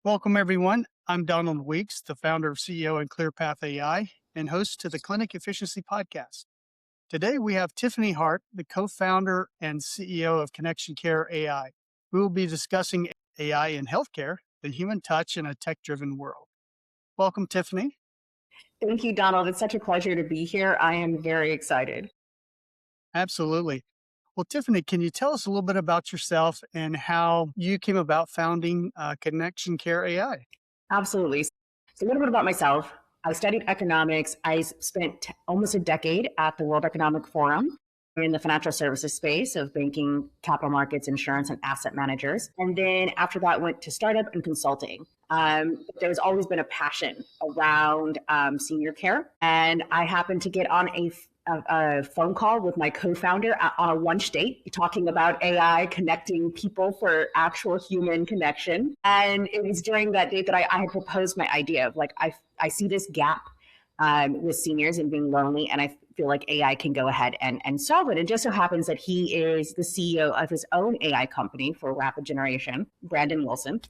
Welcome, everyone. I'm Donald Weeks, the founder of CEO and ClearPath AI and host to the Clinic Efficiency Podcast. Today, we have Tiffany Hart, the co-founder and CEO of ConnectionCare AI. We will be discussing AI in healthcare, the human touch in a tech-driven world. Welcome, Tiffany. Thank you, Donald. It's such a pleasure to be here. I am very excited. Absolutely. Well, Tiffany, can you tell us a little bit about yourself and how you came about founding ConnectionCare AI? Absolutely. So a little bit about myself. I studied economics. I spent almost a decade at the World Economic Forum in the financial services space of banking, capital markets, insurance, and asset managers. And then after that, went to startup and consulting. There's always been a passion around senior care. And I happened to get on a phone call with my co-founder on a lunch date talking about AI connecting people for actual human connection. And it was during that date that I had proposed my idea of like, I see this gap with seniors and being lonely, and I feel like AI can go ahead and solve it. It just so happens that he is the CEO of his own AI company for rapid generation, Brandon Wilson,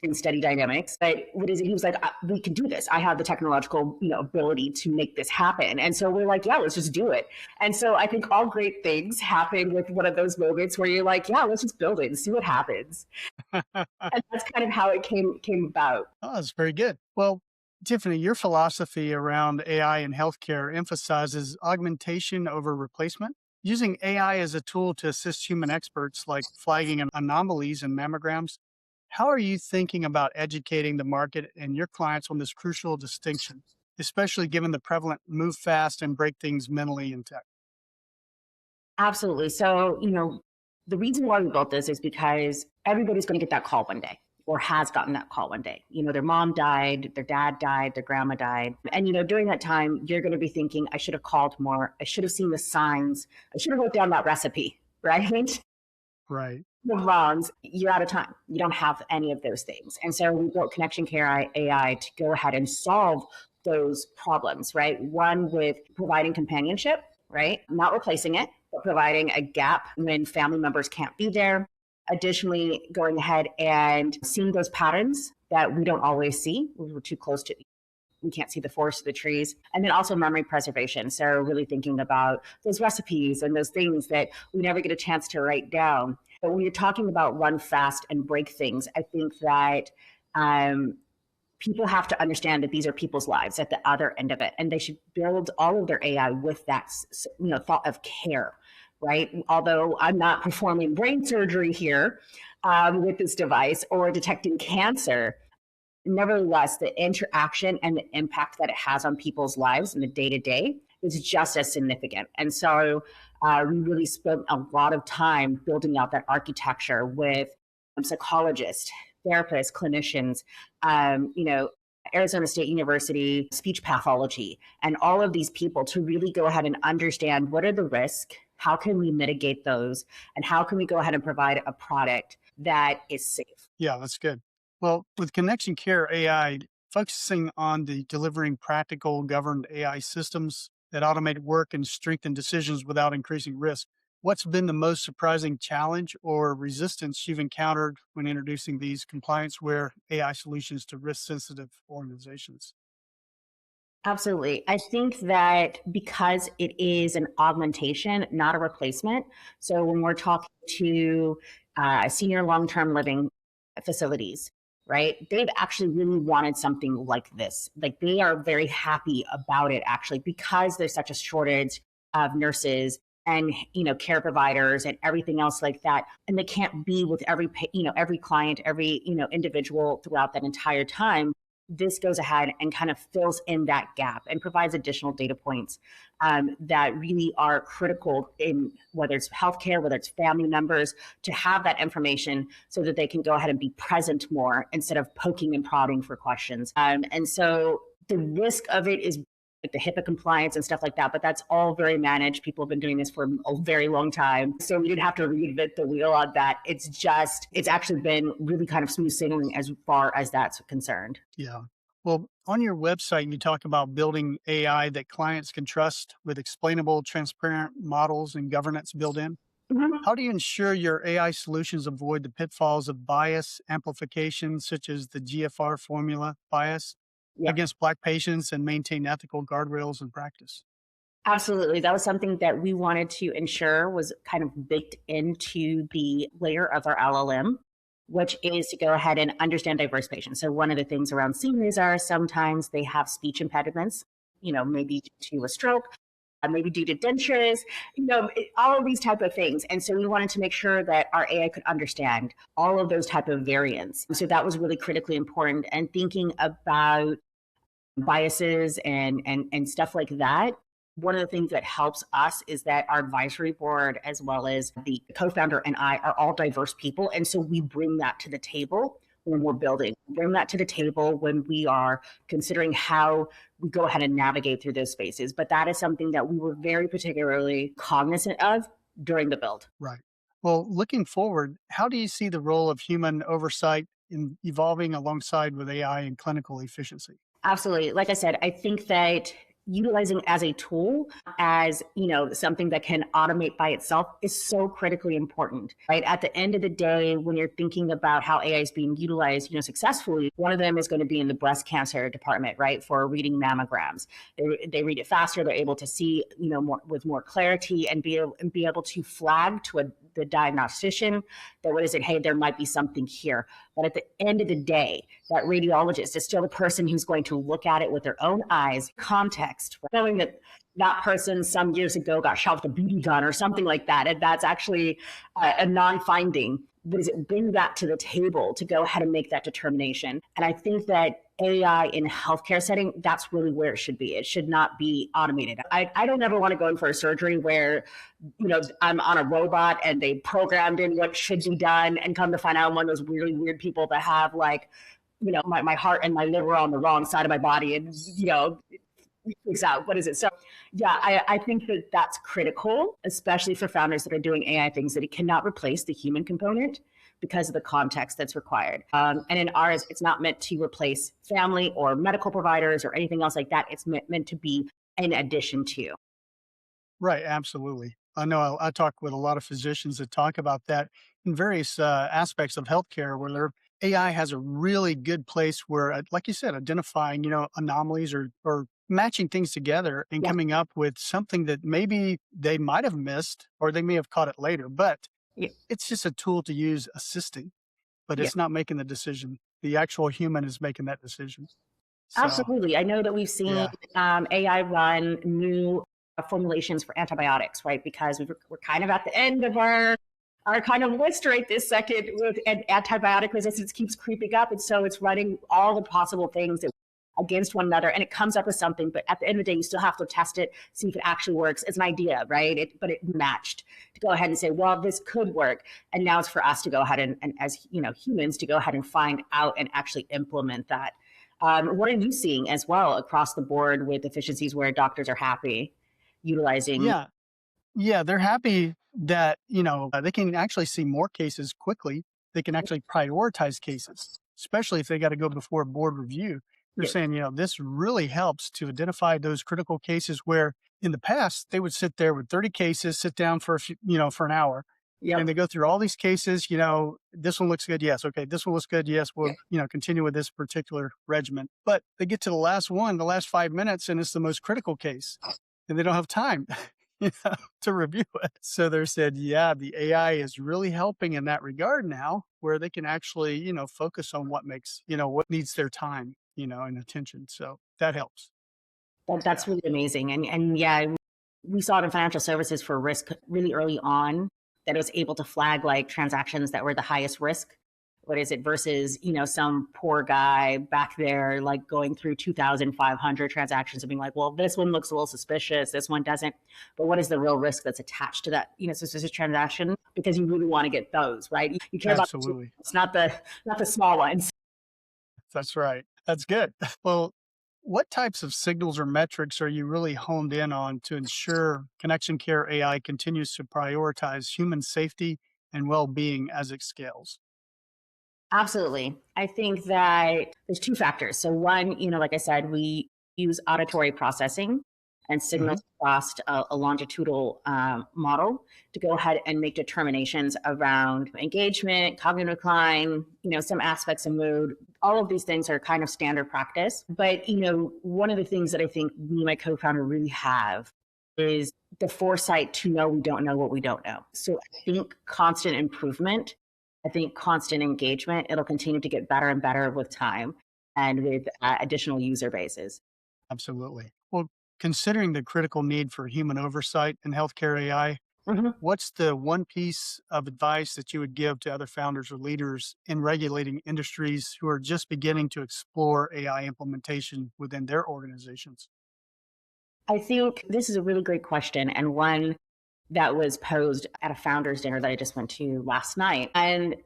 in Steady Dynamics. But what is it? He was like, we can do this. I have the technological, ability to make this happen. And so we're like, yeah, let's just do it. And so I think all great things happen with one of those moments where you're like, yeah, let's just build it and see what happens. And that's kind of how it came about. Oh, that's very good. Well, Tiffany, your philosophy around AI in healthcare emphasizes augmentation over replacement, using AI as a tool to assist human experts like flagging anomalies in mammograms. How are you thinking about educating the market and your clients on this crucial distinction, especially given the prevalent move fast and break things mentally in tech? Absolutely. So, the reason why we built this is because everybody's going to get that call one day or has gotten that call one day. Their mom died, their dad died, their grandma died. And, during that time, you're going to be thinking, I should have called more. I should have seen the signs. I should have wrote down that recipe, right? Right. The wrongs, you're out of time. You don't have any of those things. And so we built ConnectionCare AI to go ahead and solve those problems, right? One with providing companionship, right? Not replacing it, but providing a gap when family members can't be there. Additionally, going ahead and seeing those patterns that we don't always see. We're too close to, we can't see the forest of the trees. And then also memory preservation. So really thinking about those recipes and those things that we never get a chance to write down. But when you're talking about run fast and break things, I think that people have to understand that these are people's lives at the other end of it, and they should build all of their AI with that, thought of care, right? Although I'm not performing brain surgery here with this device or detecting cancer, nevertheless, the interaction and the impact that it has on people's lives in the day to day is just as significant. And so we really spent a lot of time building out that architecture with psychologists, therapists, clinicians, Arizona State University, speech pathology, and all of these people to really go ahead and understand what are the risks, how can we mitigate those, and how can we go ahead and provide a product that is safe. Yeah, that's good. Well, with ConnectionCare AI, focusing on the delivering practical governed AI systems that automate work and strengthen decisions without increasing risk, what's been the most surprising challenge or resistance you've encountered when introducing these compliance-aware AI solutions to risk-sensitive organizations? Absolutely. I think that because it is an augmentation, not a replacement. So when we're talking to senior long-term living facilities, right, they've actually really wanted something like this. Like they are very happy about it actually because there's such a shortage of nurses and care providers and everything else like that, and they can't be with every client, every individual throughout that entire time. This goes ahead and kind of fills in that gap and provides additional data points that really are critical in whether it's healthcare, whether it's family members, to have that information so that they can go ahead and be present more instead of poking and prodding for questions. And so the risk of it is like the HIPAA compliance and stuff like that, but that's all very managed. People have been doing this for a very long time. So we didn't have to reinvent the wheel on that. It's actually been really kind of smooth sailing as far as that's concerned. Yeah. Well, on your website, you talk about building AI that clients can trust with explainable, transparent models and governance built in. Mhm. How do you ensure your AI solutions avoid the pitfalls of bias amplification, such as the GFR formula bias, Yeah. against Black patients and maintain ethical guardrails in practice? Absolutely. That was something that we wanted to ensure was kind of baked into the layer of our LLM, which is to go ahead and understand diverse patients. So, one of the things around seniors are sometimes they have speech impediments, maybe due to a stroke, maybe due to dentures, all of these type of things. And so we wanted to make sure that our AI could understand all of those type of variants. So that was really critically important. And thinking about biases and stuff like that, one of the things that helps us is that our advisory board, as well as the co-founder and I, are all diverse people, and so we bring that to the table when we're building, bring that to the table when we are considering how we go ahead and navigate through those spaces. But that is something that we were very particularly cognizant of during the build. Right. Well, looking forward, how do you see the role of human oversight in evolving alongside with AI and clinical efficiency? Absolutely. Like I said, I think that utilizing as a tool, as something that can automate by itself, is so critically important. Right at the end of the day, when you're thinking about how AI is being utilized, successfully, one of them is going to be in the breast cancer department, right, for reading mammograms. They read it faster. They're able to see, more with more clarity, and be able to flag to the diagnostician that what is it? Hey, there might be something here. But at the end of the day, that radiologist is still the person who's going to look at it with their own eyes, context, knowing that that person some years ago got shot with a BB gun or something like that. And that's actually a non finding. But is it bring that to the table to go ahead and make that determination? And I think that AI in a healthcare setting, that's really where it should be. It should not be automated. I don't ever want to go in for a surgery where, I'm on a robot and they programmed in what should be done, and come to find out I'm one of those really weird people that have like, my heart and my liver on the wrong side of my body, and, freaks out. What is it? So, yeah, I think that that's critical, especially for founders that are doing AI things, that it cannot replace the human component because of the context that's required. And in ours, it's not meant to replace family or medical providers or anything else like that. It's meant to be in addition to. Right, absolutely. I know I talk with a lot of physicians that talk about that in various aspects of healthcare where their AI has a really good place where, like you said, identifying, anomalies or matching things together and Yeah. coming up with something that maybe they might have missed or they may have caught it later. But Yeah. it's just a tool to use assisting, but Yeah. it's not making the decision. The actual human is making that decision. So, Absolutely. I know that we've seen yeah. AI run new formulations for antibiotics, right? Because we're kind of at the end of our kind of list right this second, with and antibiotic resistance keeps creeping up. And so it's running all the possible things against one another, and it comes up with something. But at the end of the day, you still have to test it, see if it actually works. It's an idea, right? But it matched to go ahead and say, well, this could work. And now it's for us to go ahead and as humans, to go ahead and find out and actually implement that. What are you seeing as well across the board with efficiencies where doctors are happy utilizing? Yeah. Yeah, they're happy that, they can actually see more cases quickly. They can actually prioritize cases, especially if they got to go before board review. They're Yeah. saying, this really helps to identify those critical cases where in the past they would sit there with 30 cases, sit down for a few, for an hour, and Yep. they go through all these cases, this one looks good. Yes. Okay. This one looks good. Yes. We'll, Yeah. continue with this particular regimen. But they get to the last one, the last 5 minutes, and it's the most critical case and they don't have time to review it. So they said, yeah, the AI is really helping in that regard now, where they can actually, focus on what makes, what needs their time, and attention. So that helps. That's Yeah. really amazing. And yeah, we saw it in financial services for risk really early on, that it was able to flag like transactions that were the highest risk. What is it versus, some poor guy back there, like going through 2,500 transactions and being like, well, this one looks a little suspicious. This one doesn't. But what is the real risk that's attached to that, suspicious transaction? Because you really want to get those, right? You care about the, Absolutely. it's not the small ones. That's right. That's good. Well, what types of signals or metrics are you really honed in on to ensure Connection Care AI continues to prioritize human safety and well being as it scales? Absolutely. I think that there's two factors. So one, like I said, we use auditory processing. and Hmm. signals across a longitudinal model to go ahead and make determinations around engagement, cognitive decline, some aspects of mood. All of these things are kind of standard practice. But, one of the things that I think me and my co-founder really have is the foresight to know we don't know what we don't know. So I think constant improvement, I think constant engagement, it'll continue to get better and better with time and with additional user bases. Absolutely. Well, considering the critical need for human oversight in healthcare AI, Mhm. what's the one piece of advice that you would give to other founders or leaders in regulating industries who are just beginning to explore AI implementation within their organizations? I think this is a really great question, and one that was posed at a founders dinner that I just went to last night. And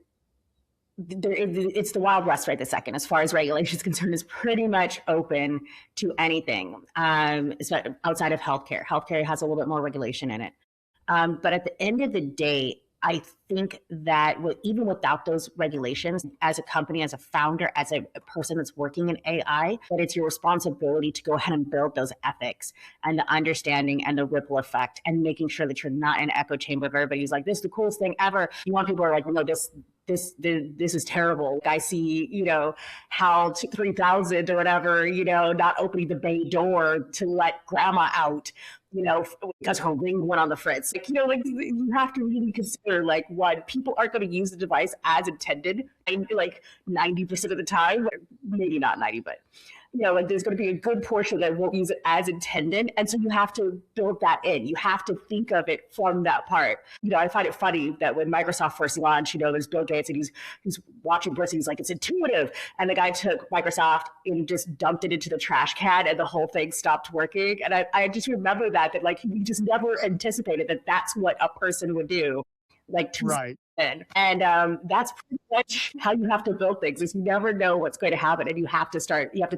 it's the wild west right this second, as far as regulation is concerned, is pretty much open to anything, outside of healthcare. Healthcare has a little bit more regulation in it. But at the end of the day, I think that even without those regulations, as a company, as a founder, as a person that's working in AI, that it's your responsibility to go ahead and build those ethics and the understanding and the ripple effect, and making sure that you're not in an echo chamber of everybody's like, this is the coolest thing ever. You want people who are like, no, this is terrible. I see, HAL 3000 or whatever, not opening the bay door to let grandma out, because her ring went on the fritz. You have to really consider, like, one, people aren't going to use the device as intended, and like 90% of the time, maybe not 90, but there's going to be a good portion that won't use it as intended. And so you have to build that in. You have to think of it from that part. I find it funny that when Microsoft first launched, there's Bill Gates and he's watching Bruce and he's like, it's intuitive. And the guy took Microsoft and just dumped it into the trash can and the whole thing stopped working. And I just remember that like he just never anticipated that that's what a person would do, like to Right, and that's pretty much how you have to build things, is you never know what's going to happen, and you have to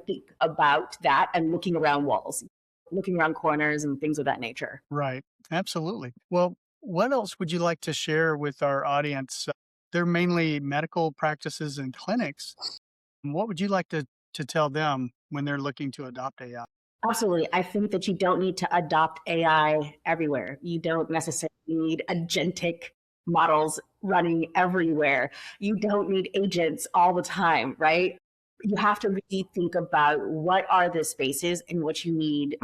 think about that and looking around walls, looking around corners and things of that nature. right. Absolutely. Well, what else would you like to share with our audience? They're mainly medical practices and clinics. What would you like to tell them when they're looking to adopt AI? Absolutely. I think that you don't need to adopt AI everywhere. You don't necessarily need agentic models running everywhere. You don't need agents all the time, right? You have to really think about what are the spaces in which you need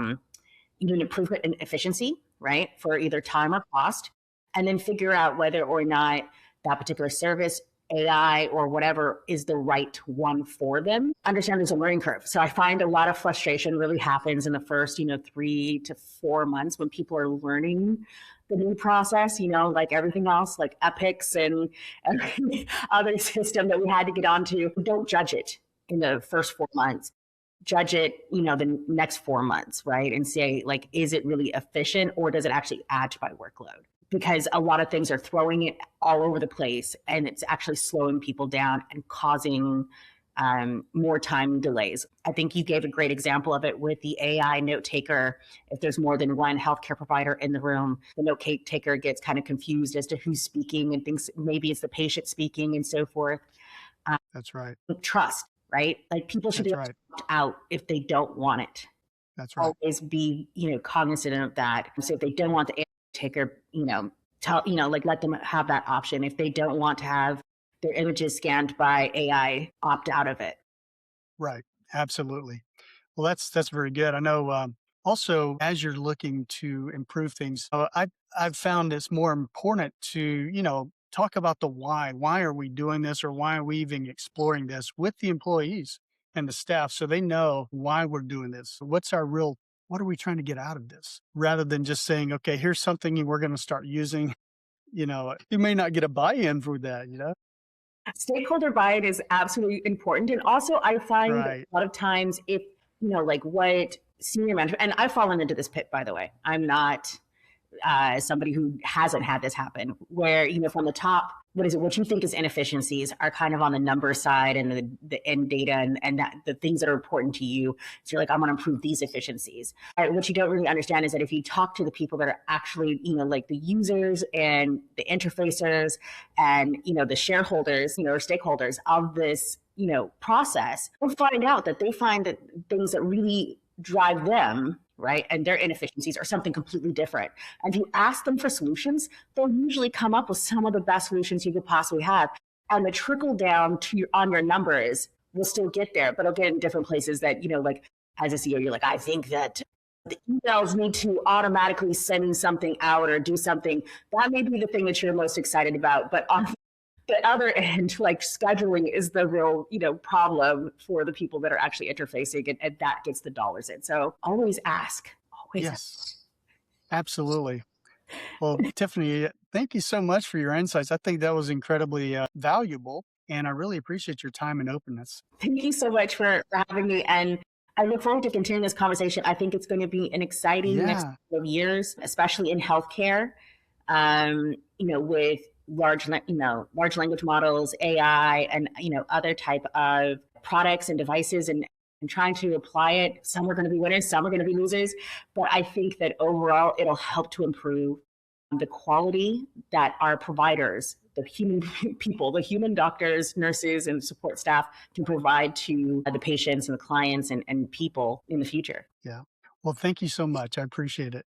improvement in efficiency, right? For either time or cost, and then figure out whether or not that particular service, AI, or whatever is the right one for them. Understand there's a learning curve. So I find a lot of frustration really happens in the first, 3 to 4 months when people are learning the new process, like everything else, like Epics and every other system that we had to get onto. Don't judge it in the first 4 months. Judge it, the next 4 months, right? And say, like, is it really efficient, or does it actually add to my workload? Because a lot of things are throwing it all over the place, and it's actually slowing people down and causing more time delays. I think you gave a great example of it with the AI note taker. If there's more than one healthcare provider in the room, the note taker gets kind of confused as to who's speaking and thinks maybe it's the patient speaking and so forth. That's right. Trust, right? Like, people should be That's able right. to opt out if they don't want it. That's right. Always be, cognizant of that. So if they don't want the AI taker, like, let them have that option. If they don't want to have their images scanned by AI, opt out of it. Right. Absolutely. Well, that's very good. I know. Also, as you're looking to improve things, I've found it's more important to talk about the why. Why are we doing this, or why are we even exploring this with the employees and the staff, so they know why we're doing this. What's our real? What are we trying to get out of this? Rather than just saying, okay, here's something we're going to start using. You may not get a buy-in for that. Stakeholder buy-in is absolutely important. And also, I find a Right. lot of times, if, like, what senior management, and I've fallen into this pit, by the way, I'm not somebody who hasn't had this happen, where, from the top, what you think is inefficiencies are kind of on the number side and the end data, and that, the things that are important to you. So you're like, I'm going to improve these efficiencies. What you don't really understand is that if you talk to the people that are actually, like the users and the interfacers and, the shareholders, or stakeholders of this, process, you'll find out that they find that things that really drive them right? And their inefficiencies are something completely different. And if you ask them for solutions, they'll usually come up with some of the best solutions you could possibly have. And the trickle down to on your numbers will still get there, but it'll get in different places that, like as a CEO, you're like, I think that the emails need to automatically send something out or do something. That may be the thing that you're most excited about. But on the other end, like scheduling is the real, problem for the people that are actually interfacing, and that gets the dollars in. So always ask, always ask. Yes, absolutely. Well, Tiffany, thank you so much for your insights. I think that was incredibly valuable, and I really appreciate your time and openness. Thank you so much for having me. And I look forward to continuing this conversation. I think it's going to be an exciting next Yeah, couple of years, especially in healthcare, with large language models, AI, and, other type of products and devices and trying to apply it. Some are going to be winners, some are going to be losers. But I think that overall, it'll help to improve the quality that our providers, the human people, the human doctors, nurses, and support staff can provide to the patients and the clients and people in the future. yeah. Well, thank you so much. I appreciate it.